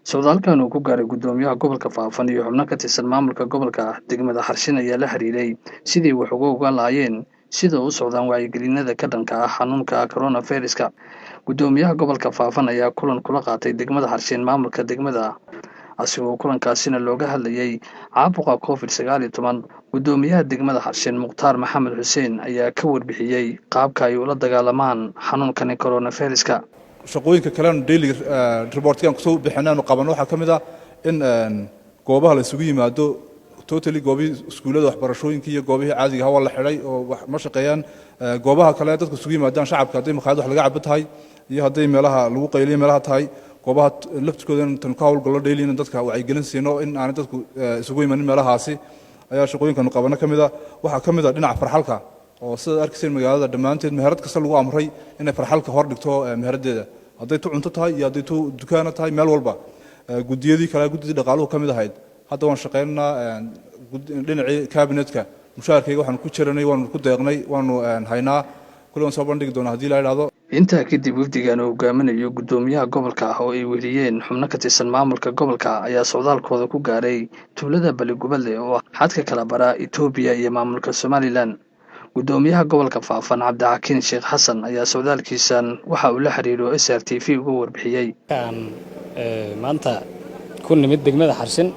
socdaalkan uu ku gaaray guddoomiyaha gobolka Faafan iyo xubno ka tirsan maamulka gobolka degmada Xarshin ayaa la xiriiray sidii wax uga ogaan lahaayeen sida u socdaan wacyigelinada ka dhanka ah xanuunka coronavirus-ka. Guddoomiyaha gobolka Faafan ayaa kulan kula qaatay degmada Xarshin maamulka degmada asigoo kulankaasina looga hadlayay caabuqa COVID-19. Guddoomiyaha degmada Xarshin Mukhtaar Maxamed Xuseen ayaa ka warbixiyay qaabka ay ula dagaalamaan xanuunkan coronavirus-ka. shaqooyinka kalena daily reportkan kusoo bixinaynu qaban waxaa ka mid ah in goobaha la isugu yimaado totally goobihii iskuullada waxbarashooyinka iyo goobihii caadiga ah waa la xidhay oo wax ma shaqeeyaan. goobaha kale dadka isugu yimaadaan shacabka hadday makhaayad wax laga cabo tahay iyo hadday meelaha lagu qayliyo meelaha tahay goobaha laftirkooda intan ka howlgallo daily in dadka wacyigelin siino in aanay dadku isugu imanin meelahaasi ayaa shaqooyinkanu qabana ka mid ah. waxaa ka mid ah dhinaca farxalka oo sida arkisan magaalada dhammaanteed meherad kasta lagu amray inay farxalka hor dhigto meheradeeda hadday tu cunto tahay iyo hadday tu dukaana tahay meel walba. guddiyadii kale guddidii dhaqaaluhu ka mid ahayd hadda waan shaqaynaynaa dhinacii kabinetka mushaharkayga waxaanu ku jiranay waanu ku deeqnay waanu haynaa kulli waan soo bandhigi doonaa haddii la idhaahdo. Intaa kadib wafdigan uu hogaaminayo guddoomiyaha gobolka oo ay weliyeen xubno ka tirsan maamulka gobolka ayaa socdaalkooda ku gaaray tuulada Baligubadle oo xadka kala bara Itoobiya iyo maamulka Somaliland. Guddoomiyaha gobolka Faafan Cabdixakiin Sheekh Xasan ayaa socdaalkiisan waxa uu la xiriiro SRTV uga warbixiyay. maanta ku nimid degmada Xarshin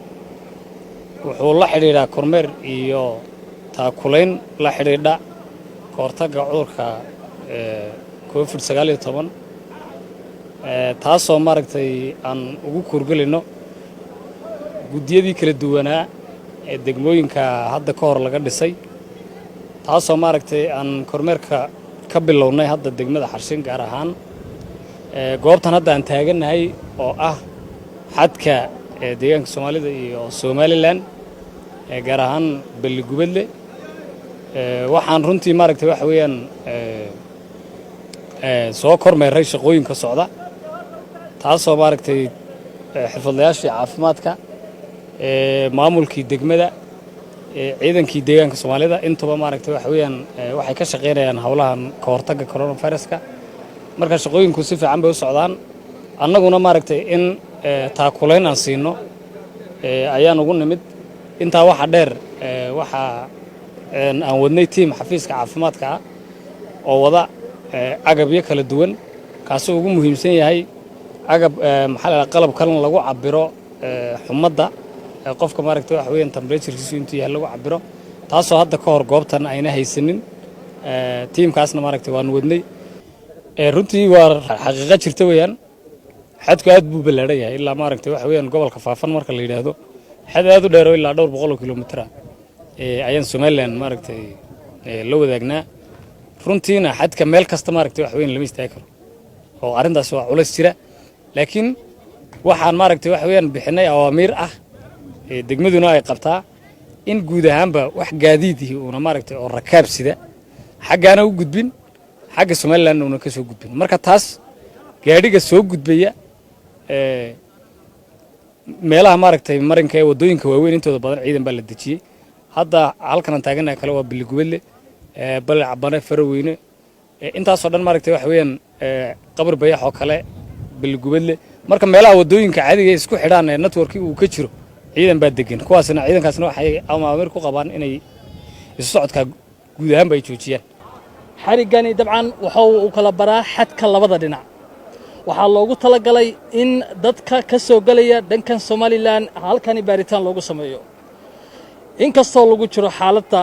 wuxuu la xiriiraa kormeer iyo taakulayn la xiriidha kahortagga cudurka COVID-19 taasoo maaragtay aan ugu kurgelino guddiyadii kala duwanaa ee degmooyinka hadda ka hor laga dhisay taasoo maaragtay aan kormeerka ka bilownay hadda degmada Xarshin gaar ahaan goobtan hadda aan taaganahay oo ah xadka deegaanka Soomaalida iyo Somaliland gaar ahaan Baligubadle waxaan runtii maaragtay waxa weeyaan soo kormeeray shaqooyinka socda taasoo maaragtay xirfadlayaashii caafimaadka maamulkii degmada ciidankii deegaanka Soomaalida intaba maaragtay waxa weeyaan waxay ka shaqeynayaan hawlahan ka hortagga coronavirus-ka marka shaqooyinku si fiican bay u socdaan annaguna maaragtay in taakulayn aan siino ayaan ugu nimid intaa waxa dheer waxa aan wadnay tiim xafiiska caafimaadka ah oo wada agabyo kala duwan kaasoo ugu muhiimsan yahay agab qalab kale lagu cabiro xumadda qofka maaragtay waxa weeyaan temperature-kiisu intuu yahay lagu cabiro taasoo hadda ka hor goobtan ayna haysanin tiimkaasna maaragtay waan wadnay runtii waa xaqiiqo jirta weeyaan xadku aad buu ballaaran yahay ilaa maaragtay waxa weeyaan gobolka Faafan marka la yiraahdo xad aad u dheer oo ilaa dhowr boqol kiiloomitir ayaan Somaliland maaragtay la wadaagnaa runtiina xadka meel kasta maaragtay wax weyn lama istaagi karo oo arintaas waa culays jira laakiin waxaan maaragtay wax weyn bixinay awaamiir ah degmaduna ay qabtaa in guud ahaanba wax gaadiidii una maaragtay oo rakaab sida xaggaana u gudbin xagga Somaliland una ka soo gudbin marka taas gaadhiga soo gudbaya meelaha maaragtay marinka ee wadooyinka waaweyn intooda badan ciidan baa la dejiyay hadda halkan aan taaganahay kale waa Baligubadle bal cabane Faraweyne intaasoo dhan maaragtay wax weeyaan qabar bayax oo kale Baligubadle marka meelaha wadooyinka caadiga isku xidhaan ee network-kii uu ka jiro ciidan baa degan kuwaasna ciidankaasna waxay amaamir ku qabaan inay isu socodka guud ahaan bay joojiyaan. xarigani dabcan waxa uu kala baraa xadka labada dhinac waxaa loogu talagalay in dadka ka soo galaya dhankan Somaliland halkani baaritaan loogu sameeyo inkastoo lagu jiro xaaladda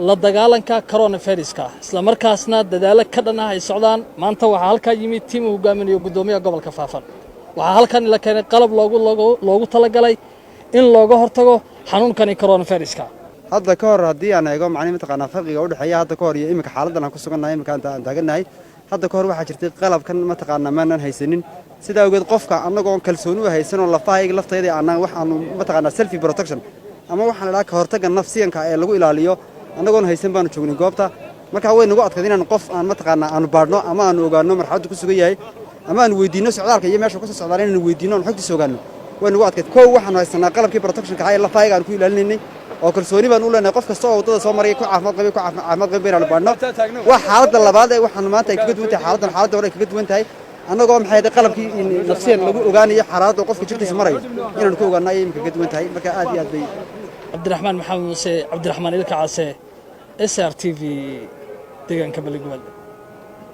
la dagaalanka coronavirus-ka isla markaasna dadaalo ka dhan ah ay socdaan maanta waxaa halkaa yimid tiim uu hogaaminayo guddoomiyaha gobolka Faafan waxaa halkan la keenay qalab loogu talagalay in looga hortago xanuunkani coronavirus-ka hadda ka hor haddii aan eego macnaheedu mataqaanaa farqiga u dhaxeeya hadda ka hor iyo imika xaaladdan aan ku sugannahay imika aan taaganahay hadda ka hor waxaa jirtay qalabkan mataqaanaa maanan haysanin sidaa awgeed qofka annagoo kalsooni u haysan oo lafahayga laftayda aanan wax aanu mataqaanaa self protection ama waxaan la ka hortagga nafsiyanka ee lagu ilaaliyo annagoon haysan baanu joognay goobta marka way nagu adkayd inaan qof aan mataqaanaa aanu baadhno ama aanu ogaano marxaladdu ku sugan yahay ama aanu weydiino socdaalka iyo meesha ku soo socdaan inaan weydiino aan xogtiisa ogaano way nagu adkayd koow waxaan haysanaa qalabkii protectionka ee lafahayga aan ku ilaalinaynay oo kalsooni baan u leenahay qof kasta oo wadada soo maray ku caafimaad qabay inaan baadhno wax xaaladda labaad ee waxaan maanta ay kaga duwan tahay xaaladdan hore ay kaga duwan tahay annagoo maxay tahay qalabkii nafsiyan lagu ogaanayo xaaladda qofka jirkiisa marayo inaan ku ogaanay imika ka duwan tahay marka aad iyo aad bay cabdiraxmaan maxamed muuse cabdiraxmaan ilka case SRTV deegaanka Balligubal.